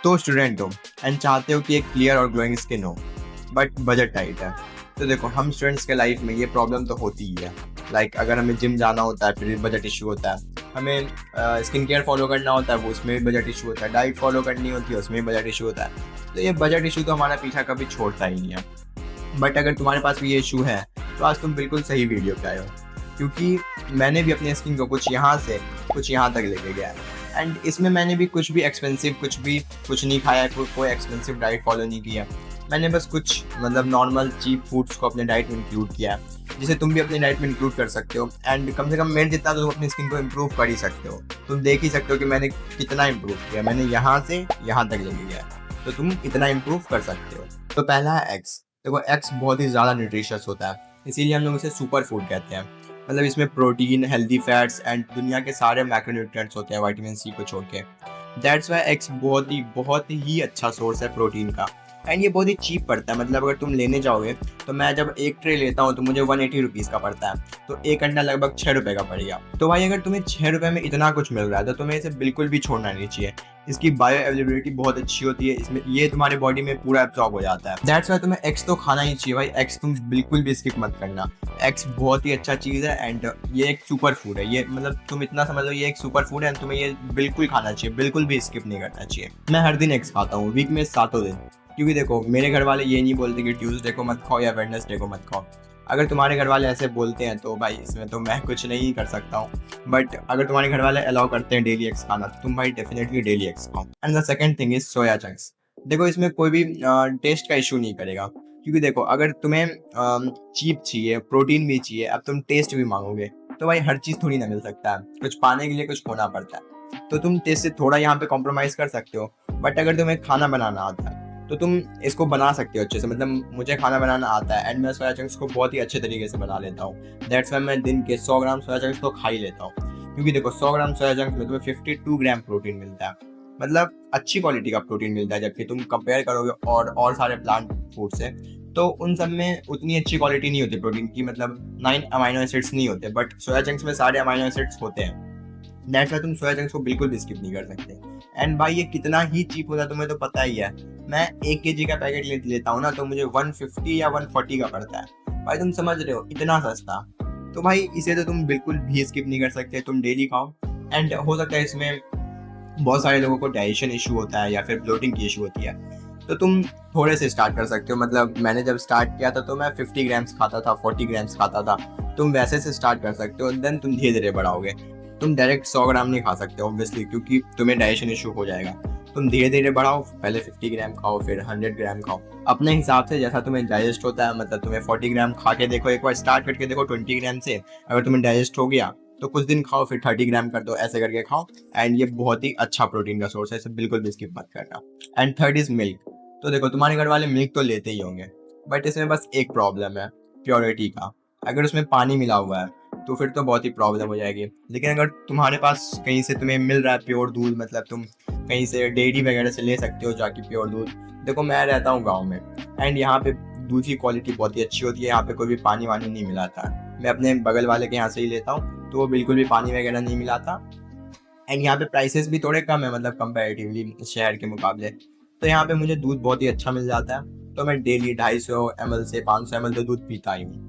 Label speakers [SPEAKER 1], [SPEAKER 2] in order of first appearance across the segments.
[SPEAKER 1] तो स्टूडेंट हो एंड चाहते हो कि एक क्लियर और ग्लोइंग स्किन हो, बट बजट टाइट है। तो देखो, हम स्टूडेंट्स के लाइफ में ये प्रॉब्लम तो होती ही है। अगर हमें जिम जाना होता है फिर बजट इशू होता है, हमें स्किन केयर फॉलो करना होता है वो उसमें भी बजट इशू होता है, डाइट फॉलो करनी होती है उसमें भी बजट इशू होता है। तो ये बजट इशू तो हमारा पीछा कभी छोड़ता ही नहीं है। बट अगर तुम्हारे पास भी ये इशू है तो आज तुम बिल्कुल सही वीडियो पे आए हो, क्योंकि मैंने भी अपनी स्किन को कुछ यहाँ से कुछ यहाँ तक लेके गया है। एंड इसमें मैंने भी कुछ नहीं खाया है, कोई एक्सपेंसिव डाइट फॉलो नहीं किया। मैंने बस कुछ नॉर्मल चीप फूड्स को अपने डाइट में इंक्लूड किया है, जिसे तुम भी अपनी डाइट में इंक्लूड कर सकते हो। एंड कम से कम मेरे जितना तो तुम अपनी स्किन को इम्प्रूव कर ही सकते हो। तुम देख ही सकते हो कि मैंने कितना इम्प्रूव किया, मैंने यहाँ से यहाँ तक लेके गया, तो तुम इतना इम्प्रूव कर सकते हो। तो पहला है एग्स। देखो, एग्स बहुत ही ज़्यादा न्यूट्रिशियस होता है, इसीलिए हम लोग इसे सुपर फूड कहते हैं। इसमें प्रोटीन, हेल्दी फैट्स एंड दुनिया के सारे मैक्रोन्यूट्रिएंट्स होते हैं विटामिन सी को छोड़ के। दैट्स वाई एग्स बहुत ही अच्छा सोर्स है प्रोटीन का। एंड ये बहुत ही चीप पड़ता है। अगर तुम लेने जाओगे तो मैं जब एक ट्रे लेता हूँ तो मुझे 180 रुपीज़ का पड़ता है, तो एक अंडा लगभग 6 रुपये का पड़ेगा। तो भाई, अगर तुम्हें 6 रुपये में इतना कुछ मिल रहा है तो तुम्हें इसे बिल्कुल भी छोड़ना नहीं चाहिए। इसकी बायो अवेलेबिलिटी बहुत अच्छी होती है, इसमें ये तुम्हारे बॉडी में पूरा एब्जॉर्ब हो जाता है। दैट्स वाई तुम्हें एग्स तो खाना ही चाहिए भाई। एग्स तुम बिल्कुल भी स्किप मत करना। एग्स बहुत ही अच्छा चीज़ है एंड ये एक सुपर फूड है। ये तुम इतना समझ लो, ये एक सुपर फूड है एंड तुम्हें ये बिल्कुल खाना चाहिए, बिल्कुल भी स्किप नहीं करना चाहिए। मैं हर दिन एग्स खाता हूँ, वीक में 7 दिन। क्योंकि देखो, मेरे घर वाले ये नहीं बोलते कि ट्यूसडे को मत खाओ या वेडनेसडे को मत खाओ। अगर तुम्हारे घर वाले ऐसे बोलते हैं तो भाई इसमें तो मैं कुछ नहीं कर सकता हूँ। बट अगर तुम्हारे घर वाले अलाउ करते हैं डेली एग्स खाना तो तुम भाई डेफिनेटली डेली एग्स खाओ। And the second thing is soya chunks. देखो, इसमें कोई भी टेस्ट का इशू नहीं करेगा, क्योंकि देखो, अगर तुम्हें चीप चाहिए, प्रोटीन भी चाहिए, अब तुम टेस्ट भी मांगोगे तो भाई हर चीज़ थोड़ी ना मिल सकता है। कुछ पाने के लिए कुछ खोना पड़ता है, तो तुम टेस्ट से थोड़ा यहाँ पे कॉम्प्रोमाइज़ कर सकते हो। बट अगर तुम्हें खाना बनाना आता है तो तुम इसको बना सकते हो अच्छे से। मुझे खाना बनाना आता है एंड मैं सोया चंक्स को बहुत ही अच्छे तरीके से बना लेता हूँ। दैट्स वाई मैं दिन के 100 ग्राम सोया चंक्स तो खा ही लेता हूँ, क्योंकि देखो 100 ग्राम सोया चंक्स में तुम्हें 52 ग्राम प्रोटीन मिलता है। अच्छी क्वालिटी का प्रोटीन मिलता है। जबकि तुम कंपेयर करोगे और सारे प्लांट फूड से, तो उन सब में उतनी अच्छी क्वालिटी नहीं होती प्रोटीन की। 9 अमाइनो एसिड्स नहीं होते, बट सोया चंक्स में सारे अमाइनो एसिड्स होते हैं। दैट्स वाई तुम सोया चंक्स को बिल्कुल भी स्किप नहीं कर सकते। एंड भाई, ये कितना ही चीप होता है तुम्हें तो पता ही है। मैं 1 kg का पैकेट लेता हूँ ना, तो मुझे 150 या 140 का पड़ता है। भाई तुम समझ रहे हो, इतना सस्ता। तो भाई इसे तो तुम बिल्कुल भी स्किप नहीं कर सकते, तुम डेली खाओ। एंड हो सकता है इसमें बहुत सारे लोगों को डाइजेशन इशू होता है या फिर ब्लोटिंग की इशू होती है, तो तुम थोड़े से स्टार्ट कर सकते हो। मैंने जब स्टार्ट किया था तो मैं 50 ग्राम्स खाता था, 40 ग्राम्स खाता था। तुम वैसे से स्टार्ट कर सकते हो, देन तुम धीरे धीरे बढ़ाओगे। तुम डायरेक्ट 100 ग्राम नहीं खा सकते ऑब्वियसली, क्योंकि तुम्हें डाइजेशन इशू हो जाएगा। तुम धीरे धीरे बढ़ाओ, पहले 50 ग्राम खाओ, फिर 100 ग्राम खाओ, अपने हिसाब से जैसा तुम्हें डाइजेस्ट होता है। तुम्हें 40 ग्राम खा के देखो, एक बार स्टार्ट करके देखो 20 ग्राम से। अगर तुम्हें डाइजेस्ट हो गया तो कुछ दिन खाओ, फिर 30 ग्राम कर दो, ऐसे करके खाओ। एंड ये बहुत ही अच्छा प्रोटीन का सोर्स है, इसे बिल्कुल भी स्किप मत करना। And third is milk. तो देखो, तुम्हारे घर वाले मिल्क तो लेते ही होंगे, बट इसमें बस एक प्रॉब्लम है, प्योरिटी का। अगर उसमें पानी मिला हुआ है तो फिर तो बहुत ही प्रॉब्लम हो जाएगी। लेकिन अगर तुम्हारे पास कहीं से तुम्हें मिल रहा है प्योर दूध, तुम कहीं से डेयरी वगैरह से ले सकते हो जाके प्योर दूध। देखो, मैं रहता हूँ गाँव में एंड यहाँ पे दूध की क्वालिटी बहुत ही अच्छी होती है। यहाँ पे कोई भी पानी वानी नहीं मिलाता। मैं अपने बगल वाले के यहाँ से ही लेता हूँ, तो वो बिल्कुल भी पानी वगैरह नहीं मिलाता। एंड यहाँ पे प्राइसेस भी थोड़े कम है, कंपैरेटिवली शहर के मुकाबले। तो यहाँ पे मुझे दूध बहुत ही अच्छा मिल जाता है, तो मैं डेली 250 ml से 500 ml तो दूध पीता ही हूँ।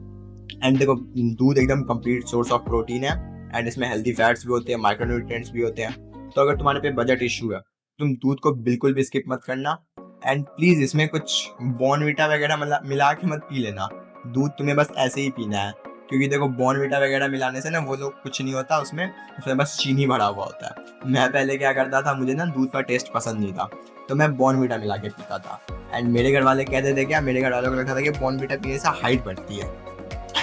[SPEAKER 1] एंड देखो, दूध एकदम कंप्लीट सोर्स ऑफ प्रोटीन है एंड इसमें हेल्दी फैट्स भी होते हैं, माइक्रोन्यूट्रिएंट्स भी होते हैं। तो अगर तुम्हारे पे बजट इशू है, तुम दूध को बिल्कुल भी स्किप मत करना। एंड प्लीज़ इसमें कुछ बॉर्नविटा वगैरह मिला के मत पी लेना। दूध तुम्हें बस ऐसे ही पीना है, क्योंकि देखो बॉर्नविटा वगैरह मिलाने से ना वो लोग कुछ नहीं होता, उसमें बस चीनी भरा हुआ होता है। मैं पहले क्या करता था, मुझे ना दूध का टेस्ट पसंद नहीं था, तो मैं बॉर्नविटा मिला के पीता था। एंड मेरे घर वाले कहते थे, क्या मेरे घर वालों को लगता था कि बॉर्नविटा पीने से हाइट बढ़ती है।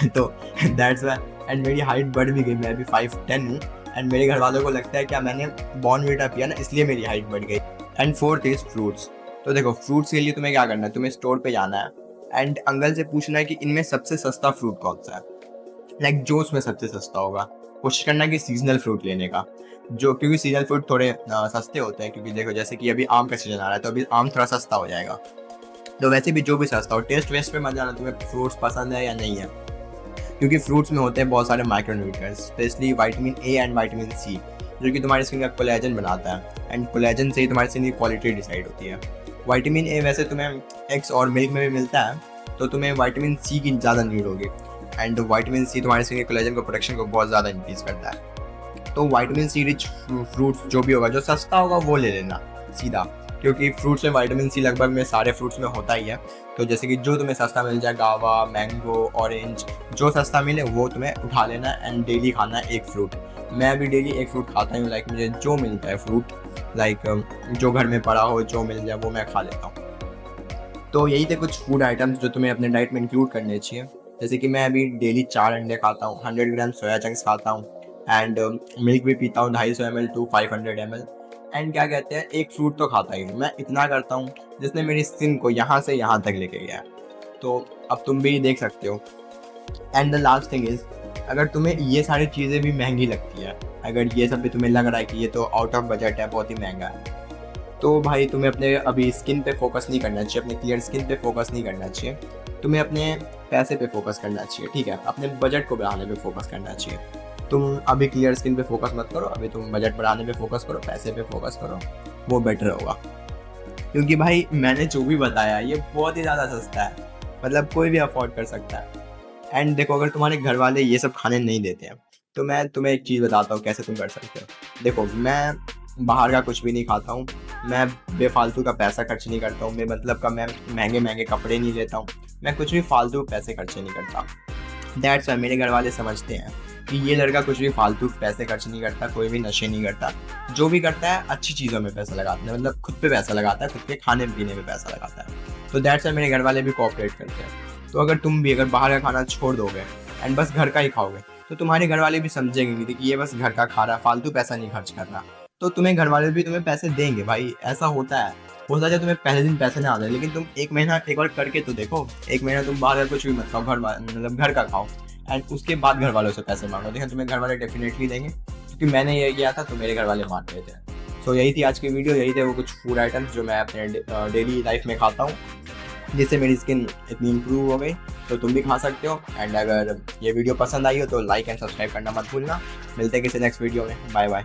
[SPEAKER 1] तो दैट्स वाई। एंड मेरी हाइट बढ़ भी गई, मैं अभी 5'10" हूँ। एंड मेरे घर वालों को लगता है क्या मैंने बॉर्नविटा पिया ना इसलिए मेरी हाइट बढ़ गई। And fourth is fruits. तो देखो, फ्रूट्स के लिए तुम्हें क्या करना है, तुम्हें स्टोर पे जाना है एंड अंकल से पूछना है कि इनमें सबसे सस्ता फ्रूट कौन सा है, जो उसमें सबसे सस्ता होगा। कोशिश करना कि सीजनल फ्रूट लेने का, क्योंकि सीजनल फ्रूट थोड़े सस्ते होते हैं। क्योंकि देखो, जैसे कि अभी आम का सीजन आ रहा है, तो अभी आम थोड़ा सस्ता हो जाएगा। तो वैसे भी जो भी सस्ता हो, टेस्ट वेस्ट पे मत जाना तुम्हें फ्रूट्स पसंद है या नहीं है, क्योंकि फ्रूट्स में होते हैं बहुत सारे micronutrients, specially vitamin A and vitamin C. जो कि तुम्हारी स्किन का कोलेजन बनाता है, एंड कोलेजन से ही तुम्हारी स्किन की क्वालिटी डिसाइड होती है। विटामिन ए वैसे तुम्हें एग्स और मिल्क में भी मिलता है, तो तुम्हें विटामिन सी की ज़्यादा नीड होगी, एंड विटामिन सी तुम्हारी स्किन के कोलेजन को प्रोडक्शन को बहुत ज़्यादा इंक्रीज करता है। तो विटामिन सी रिच फ्रूट्स जो भी होगा, जो सस्ता होगा वो ले लेना सीधा, क्योंकि फ्रूट्स में विटामिन सी लगभग में सारे फ्रूट्स में होता ही है। तो जैसे कि जो तुम्हें सस्ता मिल जाए, गावा, मैंगो, ऑरेंज, जो सस्ता मिले वो तुम्हें उठा लेना एंड डेली खाना एक फ्रूट। मैं भी डेली एक फ्रूट खाता हूँ, लाइक मुझे जो मिलता है फ्रूट, लाइक जो घर में पड़ा हो जो मिल जाए वो मैं खा लेता हूँ। तो यही थे कुछ फूड आइटम्स जो तुम्हें अपने डाइट में इंक्लूड करने चाहिए। जैसे कि मैं अभी डेली 4 अंडे खाता हूँ, 100 ग्राम सोया चंक्स खाता हूँ, एंड मिल्क भी पीता हूँ 250 ml टू 500 ml, एंड क्या कहते हैं, एक फ्रूट तो खाता ही हूँ। मैं इतना करता हूँ जिसने मेरी स्किन को यहाँ से यहाँ तक लेके गया है। तो अब तुम भी देख सकते हो। And the last thing is, अगर तुम्हें ये सारी चीज़ें भी महंगी लगती है, अगर ये सब भी तुम्हें लग रहा है कि ये तो आउट ऑफ बजट है, बहुत ही महंगा है, तो भाई तुम्हें अपने अभी स्किन पे फोकस नहीं करना चाहिए, अपने क्लियर स्किन पे फोकस नहीं करना चाहिए, तुम्हें अपने पैसे पे फोकस करना चाहिए, ठीक है, अपने बजट को बढ़ाने पे फोकस करना चाहिए। तुम अभी क्लियर स्किन पे फोकस मत करो, अभी तुम बजट बढ़ाने पे फोकस करो, पैसे पे फोकस करो, वो बेटर होगा। क्योंकि भाई मैंने जो भी बताया ये बहुत ही ज़्यादा सस्ता है, मतलब कोई भी अफोर्ड कर सकता है। एंड देखो, अगर तुम्हारे घर वाले ये सब खाने नहीं देते हैं, तो मैं तुम्हें एक चीज़ बताता हूँ कैसे तुम कर सकते हो। देखो, मैं बाहर का कुछ भी नहीं खाता हूँ, मैं बेफालतू का पैसा खर्च नहीं करता हूँ, मैं मतलब का मैं महंगे महंगे कपड़े नहीं लेता हूँ, मैं कुछ भी फालतू पैसे खर्चे नहीं करता। दैट्स वाई मेरे घर वाले समझते हैं कि ये लड़का कुछ भी फालतू पैसे खर्च नहीं करता, कोई भी नशे नहीं करता, जो भी करता है अच्छी चीज़ों में पैसा लगाता है, मतलब खुद पे पैसा लगाता है, खुद के खाने पीने में पैसा लगाता है। तो दैट्स वाई मेरे घर वाले भी कोऑपरेट करते हैं। तो अगर तुम भी अगर बाहर का खाना छोड़ दोगे एंड बस घर का ही खाओगे, तो तुम्हारे घर वाले भी समझेंगे कि ये बस घर का खा रहा है, फालतू पैसा नहीं खर्च करना, तो तुम्हें घर वाले भी तुम्हें पैसे देंगे। भाई ऐसा होता है, हो सकता है तुम्हें पहले दिन पैसे ना आते, लेकिन तुम एक महीना एक बार करके तो देखो, एक महीना तुम बाहर का कुछ भी मत खाओ, मतलब घर का खाओ, एंड उसके बाद घर वालों से पैसे मांगो, देखो तुम्हें घर वाले डेफिनेटली देंगे, क्योंकि मैंने ये किया था तो मेरे घर वाले मान रहे थे। सो यही थी आज की वीडियो, यही थे वो कुछ फूड आइटम्स जो मैं अपने डेली लाइफ में खाता हूँ, जिससे मेरी स्किन इतनी इम्प्रूव हो गई। तो तुम भी खा सकते हो। एंड अगर ये वीडियो पसंद आई हो तो लाइक एंड सब्सक्राइब करना मत भूलना। मिलते हैं किसी नेक्स्ट वीडियो में। Bye bye.